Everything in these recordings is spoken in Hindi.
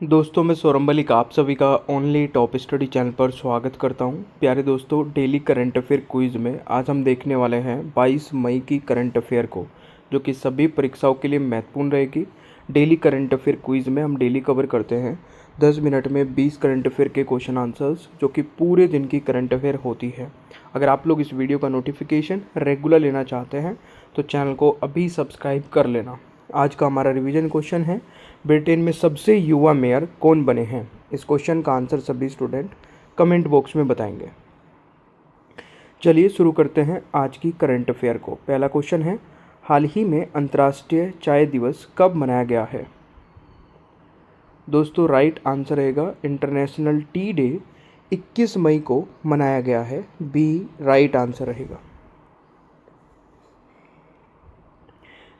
दोस्तों मैं सौरभ मलिक आप सभी का ओनली टॉप स्टडी चैनल पर स्वागत करता हूं। प्यारे दोस्तों, डेली करंट अफेयर क्विज़ में आज हम देखने वाले हैं 22 मई की करंट अफेयर को, जो कि सभी परीक्षाओं के लिए महत्वपूर्ण रहेगी। डेली करंट अफेयर क्विज़ में हम डेली कवर करते हैं 10 मिनट में 20 करंट अफेयर के क्वेश्चन आंसर्स, जो कि पूरे दिन की करंट अफेयर होती है। अगर आप लोग इस वीडियो का नोटिफिकेशन रेगुलर लेना चाहते हैं तो चैनल को अभी सब्सक्राइब कर लेना। आज का हमारा रिवीजन क्वेश्चन है, ब्रिटेन में सबसे युवा मेयर कौन बने हैं। इस क्वेश्चन का आंसर सभी स्टूडेंट कमेंट बॉक्स में बताएंगे। चलिए शुरू करते हैं आज की करंट अफेयर को। पहला क्वेश्चन है, हाल ही में अंतर्राष्ट्रीय चाय दिवस कब मनाया गया है। दोस्तों राइट आंसर रहेगा इंटरनेशनल टी डे 21 मई को मनाया गया है। बी राइट आंसर रहेगा।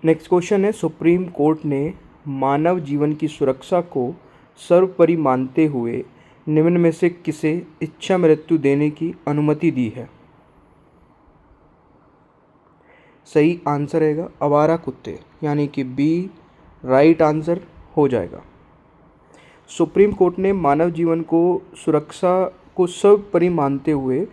नेक्स्ट क्वेश्चन है, सुप्रीम कोर्ट ने मानव जीवन की सुरक्षा को सर्वोपरि मानते हुए निम्न में से किसे इच्छा मृत्यु देने की अनुमति दी है। सही आंसर रहेगा आवारा कुत्ते, यानी कि बी राइट आंसर हो जाएगा। सुप्रीम कोर्ट ने मानव जीवन को सुरक्षा को सर्वोपरि मानते हुए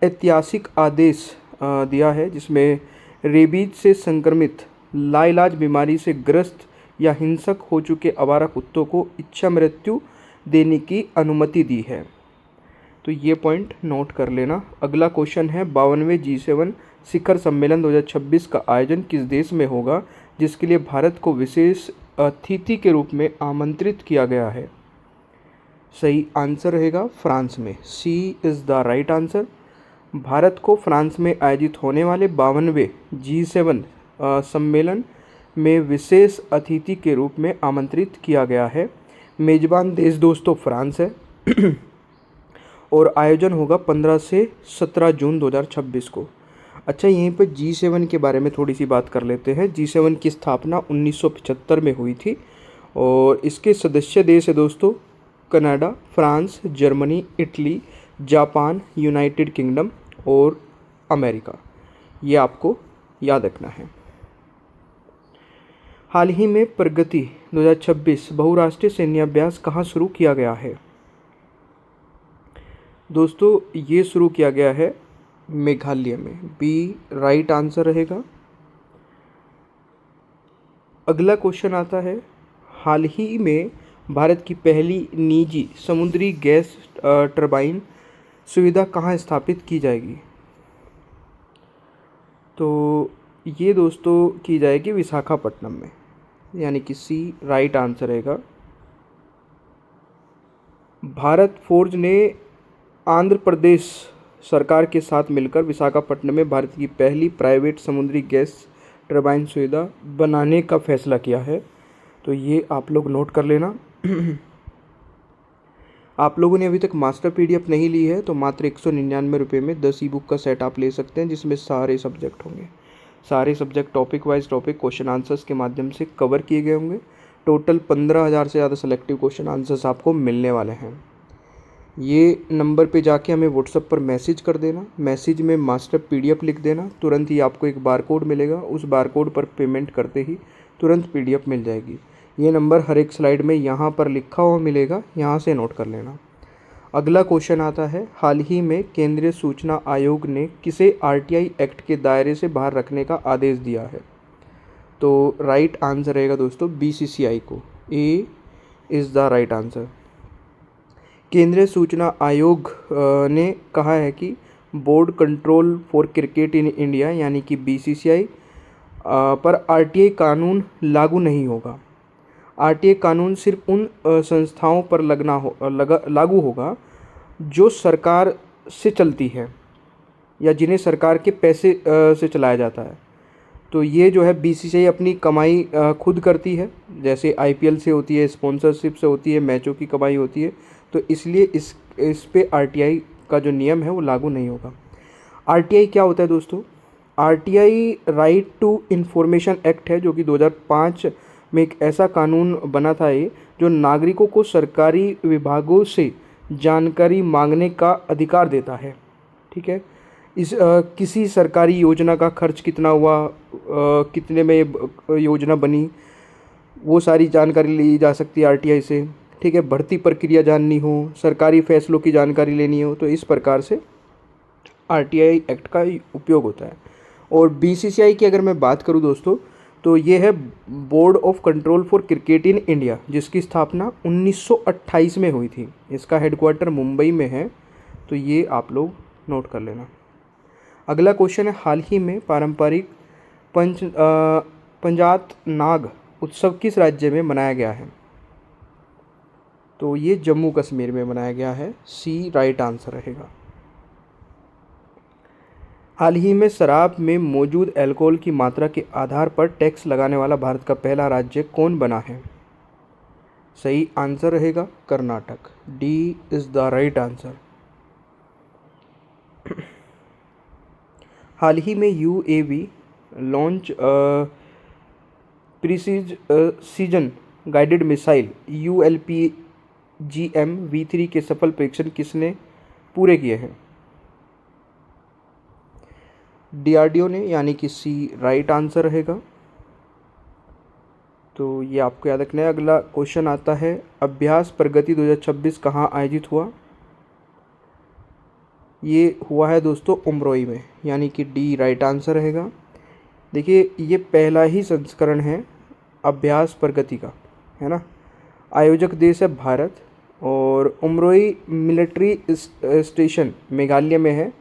ऐतिहासिक आदेश दिया है, जिसमें रेबीज से संक्रमित लाइलाज बीमारी से ग्रस्त या हिंसक हो चुके आवारा कुत्तों को इच्छा मृत्यु देने की अनुमति दी है। तो ये पॉइंट नोट कर लेना। अगला क्वेश्चन है, 52वें G7 शिखर सम्मेलन 2026 का आयोजन किस देश में होगा, जिसके लिए भारत को विशेष अतिथि के रूप में आमंत्रित किया गया है। सही आंसर रहेगा फ्रांस में। C is the right answer. भारत को फ्रांस में आयोजित होने वाले 52वें G7 सम्मेलन में विशेष अतिथि के रूप में आमंत्रित किया गया है। मेज़बान देश दोस्तों फ्रांस है और आयोजन होगा 15 से 17 जून 2026 को। अच्छा, यहीं पर G7 के बारे में थोड़ी सी बात कर लेते हैं। G7 की स्थापना 1975 में हुई थी और इसके सदस्य देश है दोस्तों Canada, France, Germany, Italy, Japan, United kingdom और अमेरिका। ये आपको याद रखना है। हाल ही में प्रगति 2026 बहुराष्ट्रीय सैन्याभ्यास कहाँ शुरू किया गया है। दोस्तों ये शुरू किया गया है मेघालय में। बी राइट आंसर रहेगा। अगला क्वेश्चन आता है, हाल ही में भारत की पहली निजी समुद्री गैस टरबाइन सुविधा कहाँ स्थापित की जाएगी। तो ये दोस्तों की जाएगी विशाखापट्टनम में, यानी कि सी राइट आंसर रहेगा। भारत फोर्ज ने आंध्र प्रदेश सरकार के साथ मिलकर विशाखापट्टनम में भारत की पहली प्राइवेट समुद्री गैस टरबाइन सुविधा बनाने का फैसला किया है। तो ये आप लोग नोट कर लेना। आप लोगों ने अभी तक मास्टर PDF नहीं ली है तो मात्र 199 रुपये में 10 ई बुक का सेट आप ले सकते हैं, जिसमें सारे सब्जेक्ट होंगे। सारे subject topic wise topic question answers के माध्यम से कवर किए गए होंगे। टोटल 15,000 से ज़्यादा सेलेक्टिव क्वेश्चन आंसर्स आपको मिलने वाले हैं। ये नंबर पे जाके हमें व्हाट्सएप पर मैसेज कर देना। मैसेज में मास्टर PDF लिख देना, तुरंत ही आपको एक बारकोड मिलेगा। उस बारकोड पर पेमेंट करते ही तुरंत PDF मिल जाएगी। ये नंबर हर एक स्लाइड में यहाँ पर लिखा हुआ मिलेगा, यहाँ से नोट कर लेना। अगला क्वेश्चन आता है, हाल ही में केंद्रीय सूचना आयोग ने किसे RTI एक्ट के दायरे से बाहर रखने का आदेश दिया है। तो राइट आंसर रहेगा दोस्तों BCCI को। ए इज़ द राइट आंसर। केंद्रीय सूचना आयोग ने कहा है कि board control for cricket in India यानी कि BCCI पर RTI कानून लागू नहीं होगा। RTI कानून सिर्फ उन संस्थाओं पर लागू होगा जो सरकार से चलती है या जिन्हें सरकार के पैसे से चलाया जाता है। तो ये जो है BCCI अपनी कमाई खुद करती है, जैसे IPL से होती है, स्पॉन्सरशिप से होती है, मैचों की कमाई होती है। तो इसलिए इस पे RTI का जो नियम है वो लागू नहीं होगा। RTI क्या होता है दोस्तों? RTI right to information act है, जो कि 2005 में एक ऐसा कानून बना था ये, जो नागरिकों को सरकारी विभागों से जानकारी मांगने का अधिकार देता है। ठीक है, इस किसी सरकारी योजना का खर्च कितना हुआ, कितने में योजना बनी, वो सारी जानकारी ली जा सकती है RTI से। ठीक है, भर्ती प्रक्रिया जाननी हो, सरकारी फैसलों की जानकारी लेनी हो, तो इस प्रकार से आरटीआई एक्ट का उपयोग होता है। और बीसीसीआई की अगर मैं बात करूं दोस्तों, तो ये है board of control for cricket in India, जिसकी स्थापना 1928 में हुई थी। इसका हेडक्वार्टर मुंबई में है, तो ये आप लोग नोट कर लेना। अगला क्वेश्चन है, हाल ही में पारंपरिक पंजात नाग उत्सव किस राज्य में मनाया गया है? तो ये जम्मू कश्मीर में मनाया गया है, सी राइट आंसर रहेगा। हाल ही में शराब में मौजूद अल्कोहल की मात्रा के आधार पर टैक्स लगाने वाला भारत का पहला राज्य कौन बना है? सही आंसर रहेगा Karnataka, D is the right answer. हाल ही में UAV launch precision guided missile ULPGM-V3 के सफल परीक्षण किसने पूरे किए हैं? DRDO ने, यानी कि सी राइट आंसर रहेगा। तो ये आपको याद रखना है। अगला क्वेश्चन आता है, अभ्यास प्रगति 2026 कहाँ आयोजित हुआ? ये हुआ है दोस्तों उमरोई में, यानी कि डी राइट आंसर रहेगा। देखिए, ये पहला ही संस्करण है अभ्यास प्रगति का, है ना। आयोजक देश है भारत, और उमरोई मिलिट्री स्टेशन मेघालय में है।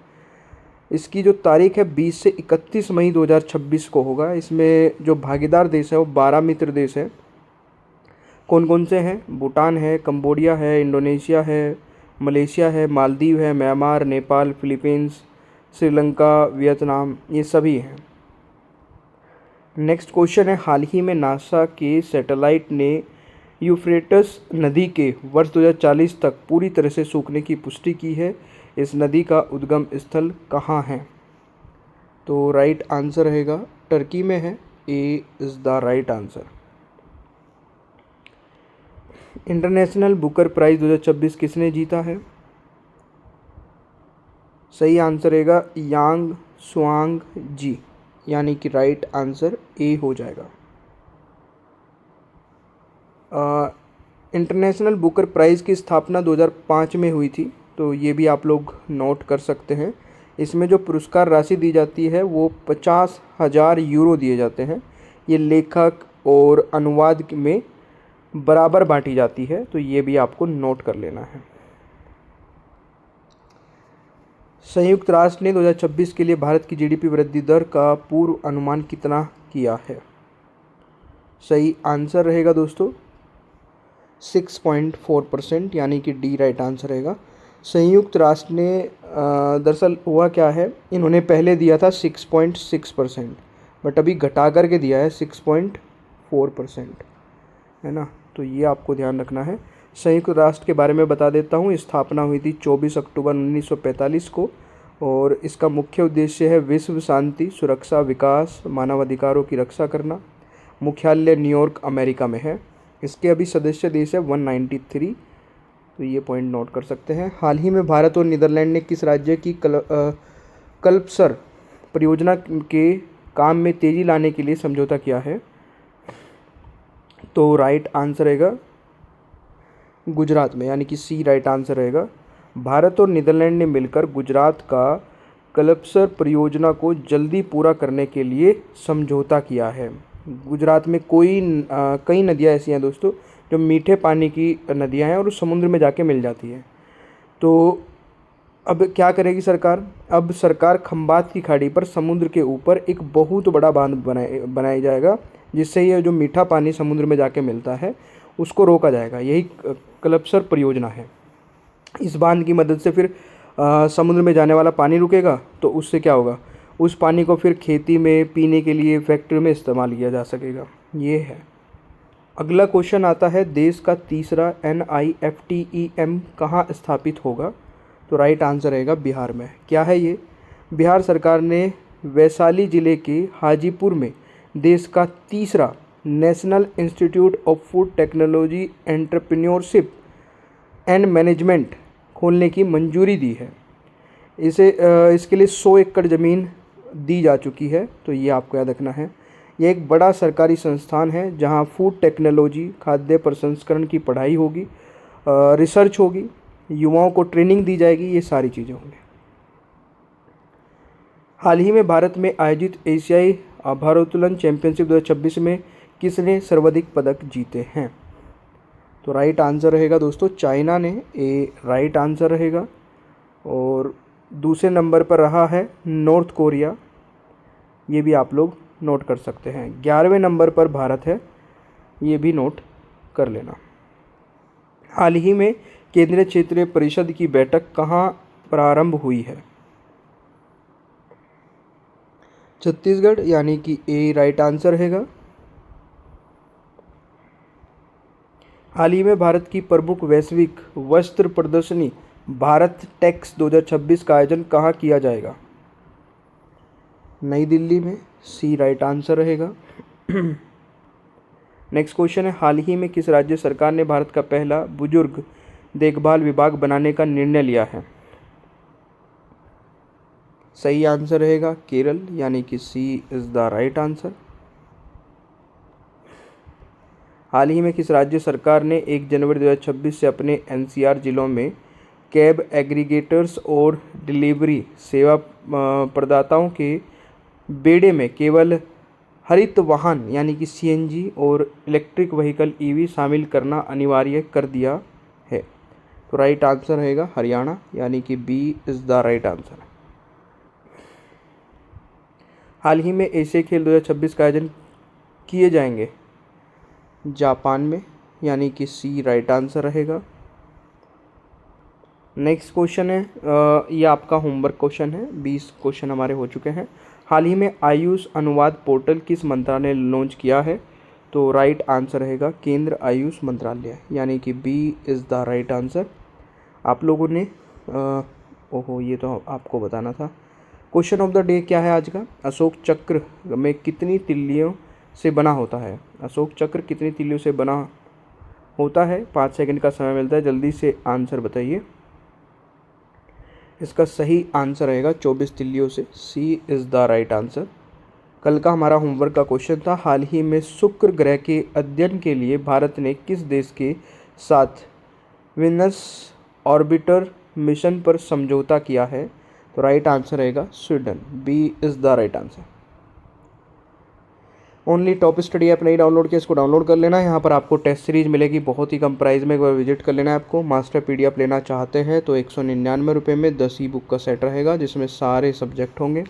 इसकी जो तारीख है 20 से 31 मई 2026 को होगा। इसमें जो भागीदार देश है वो 12 मित्र देश है। कौन कौन से हैं? भूटान है, कंबोडिया है, इंडोनेशिया है, मलेशिया है, मालदीव है, Myanmar, Nepal, Philippines, Sri Lanka, Vietnam, ये सभी हैं। नेक्स्ट क्वेश्चन है, हाल ही में नासा के सैटेलाइट ने यूफ्रेटस नदी के वर्ष 2040 तक पूरी तरह से सूखने की पुष्टि की है। इस नदी का उद्गम स्थल कहाँ है? तो राइट आंसर रहेगा टर्की में है, A is the right answer. International Booker prize 2026 किसने जीता है? सही आंसर रहेगा यांग स्वांग जी, यानी कि राइट आंसर ए हो जाएगा। इंटरनेशनल बुकर प्राइज़ की स्थापना 2005 में हुई थी, तो ये भी आप लोग नोट कर सकते हैं। इसमें जो पुरस्कार राशि दी जाती है वो 50,000 यूरो दिए जाते हैं। ये लेखक और अनुवाद में बराबर बांटी जाती है, तो ये भी आपको नोट कर लेना है। संयुक्त राष्ट्र ने 2026 के लिए भारत की जीडीपी वृद्धि दर का पूर्व अनुमान कितना किया है? सही आंसर रहेगा दोस्तों 6.4%, यानी कि डी राइट आंसर रहेगा। संयुक्त राष्ट्र ने दरअसल हुआ क्या है, इन्होंने पहले दिया था 6.6%, बट अभी घटा करके दिया है 6.4%, है ना। तो ये आपको ध्यान रखना है। संयुक्त राष्ट्र के बारे में बता देता हूँ। स्थापना हुई थी 24 अक्टूबर 1945 को, और इसका मुख्य उद्देश्य है विश्व शांति, सुरक्षा, विकास, मानवाधिकारों की रक्षा करना। मुख्यालय न्यूयॉर्क अमेरिका में है। इसके अभी सदस्य देश है 193, तो ये पॉइंट नोट कर सकते हैं। हाल ही में भारत और नीदरलैंड ने किस राज्य की कल्पसर परियोजना के काम में तेज़ी लाने के लिए समझौता किया है? तो राइट आंसर रहेगा गुजरात में, यानी कि सी राइट आंसर रहेगा। भारत और नीदरलैंड ने मिलकर गुजरात का कल्पसर परियोजना को जल्दी पूरा करने के लिए समझौता किया है। गुजरात में कई नदियाँ ऐसी हैं दोस्तों जो मीठे पानी की नदियाँ हैं और उस समुद्र में जाके मिल जाती हैं। तो अब क्या करेगी सरकार? अब सरकार खंबात की खाड़ी पर समुद्र के ऊपर एक बहुत बड़ा बांध बनाया जाएगा, जिससे ये जो मीठा पानी समुद्र में जाके मिलता है उसको रोका जाएगा। यही कल्पसर परियोजना है। इस बांध की मदद से फिर समुद्र में जाने वाला पानी रुकेगा, तो उससे क्या होगा, उस पानी को फिर खेती में, पीने के लिए, फैक्ट्री में इस्तेमाल किया जा सकेगा। ये है। अगला क्वेश्चन आता है, देश का तीसरा NIFTEM कहाँ स्थापित होगा? तो राइट आंसर रहेगा बिहार में। क्या है ये? बिहार सरकार ने वैशाली ज़िले के हाजीपुर में देश का तीसरा national institute of food technology entrepreneurship and management खोलने की मंजूरी दी है। इसके लिए 100 एकड़ ज़मीन दी जा चुकी है, तो ये आपको याद रखना है। यह एक बड़ा सरकारी संस्थान है जहां फूड टेक्नोलॉजी, खाद्य प्रसंस्करण की पढ़ाई होगी रिसर्च होगी, युवाओं को ट्रेनिंग दी जाएगी, ये सारी चीज़ें होंगी। हाल ही में भारत में आयोजित एशियाई भारोत्तोलन चैंपियनशिप 2026 में किसने सर्वाधिक पदक जीते हैं? तो राइट आंसर रहेगा दोस्तों चाइना ने, ए राइट आंसर रहेगा। और दूसरे नंबर पर रहा है नॉर्थ कोरिया, ये भी आप लोग नोट कर सकते हैं। 11वें नंबर पर भारत है, ये भी नोट कर लेना। हाल ही में केंद्रीय क्षेत्रीय परिषद की बैठक कहाँ प्रारंभ हुई है? छत्तीसगढ़, यानी कि ए राइट आंसर रहेगा। हाल ही में भारत की प्रमुख वैश्विक वस्त्र प्रदर्शनी भारत टेक्स 2026 का आयोजन कहाँ किया जाएगा? नई दिल्ली में, सी राइट आंसर रहेगा। नेक्स्ट क्वेश्चन है, हाल ही में किस राज्य सरकार ने भारत का पहला बुजुर्ग देखभाल विभाग बनाने का निर्णय लिया है? सही आंसर रहेगा केरल, यानी कि सी इज द राइट आंसर। हाल ही में किस राज्य सरकार ने 1 जनवरी 2026 से अपने एनसीआर जिलों में कैब एग्रीगेटर्स और डिलीवरी सेवा प्रदाताओं के बेड़े में केवल हरित वाहन यानी कि सीएनजी और इलेक्ट्रिक व्हीकल ईवी शामिल करना अनिवार्य कर दिया है? तो राइट आंसर रहेगा हरियाणा, यानी कि B is the right answer. हाल ही में एशियाई खेल 2026 का आयोजन किए जाएंगे जापान में, यानी कि सी राइट आंसर रहेगा। नेक्स्ट क्वेश्चन है, ये आपका होमवर्क क्वेश्चन है, 20 क्वेश्चन हमारे हो चुके हैं। हाल ही में आयुष अनुवाद पोर्टल किस मंत्रालय ने लॉन्च किया है? तो राइट आंसर रहेगा केंद्र आयुष मंत्रालय, यानी कि B is the right answer. आप लोगों ने ओहो ये तो आपको बताना था। क्वेश्चन ऑफ द डे क्या है आज का? अशोक चक्र में कितनी तिल्लियों से बना होता है? अशोक चक्र कितनी तिल्लियों से बना होता है? 5 सेकंड का समय मिलता है, जल्दी से आंसर बताइए। इसका सही आंसर रहेगा 24 तिल्लियों से, सी इज़ द राइट आंसर। कल का हमारा होमवर्क का क्वेश्चन था, हाल ही में शुक्र ग्रह के अध्ययन के लिए भारत ने किस देश के साथ वीनस ऑर्बिटर मिशन पर समझौता किया है? तो राइट आंसर रहेगा Sweden, B is the right answer. Only top study app नहीं डाउनलोड किया, इसको डाउनलोड कर लेना। यहाँ पर आपको टेस्ट सीरीज मिलेगी बहुत ही कम प्राइस में, एक बार विजिट कर लेना है आपको। मास्टर पीडीएफ लेना चाहते हैं तो 199 रुपये में 10 ई बुक का सेट रहेगा, जिसमें सारे सब्जेक्ट होंगे।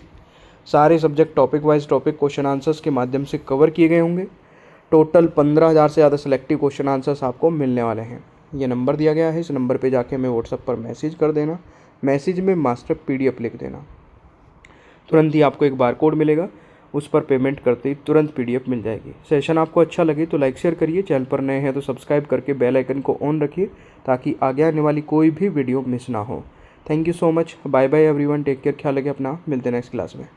सारे subject topic wise topic question answers के माध्यम से कवर किए गए होंगे। टोटल 15,000 से ज़्यादा सेलेक्टिव क्वेश्चन आंसर्स आपको मिलने वाले हैं। ये नंबर दिया गया है, इस नंबर पर जाके हमें व्हाट्सएप पर मैसेज कर देना, मैसेज में मास्टर पीडीएफ लिख देना। तुरंत ही आपको एक बारकोड मिलेगा, उस पर पेमेंट करते ही तुरंत पीडीएफ मिल जाएगी। सेशन आपको अच्छा लगे तो लाइक शेयर करिए, चैनल पर नए हैं तो सब्सक्राइब करके बेल आइकन को ऑन रखिए ताकि आगे आने वाली कोई भी वीडियो मिस ना हो। Thank you so much, bye bye everyone, take care, ख्याल रखिए अपना, मिलते हैं नेक्स्ट क्लास में।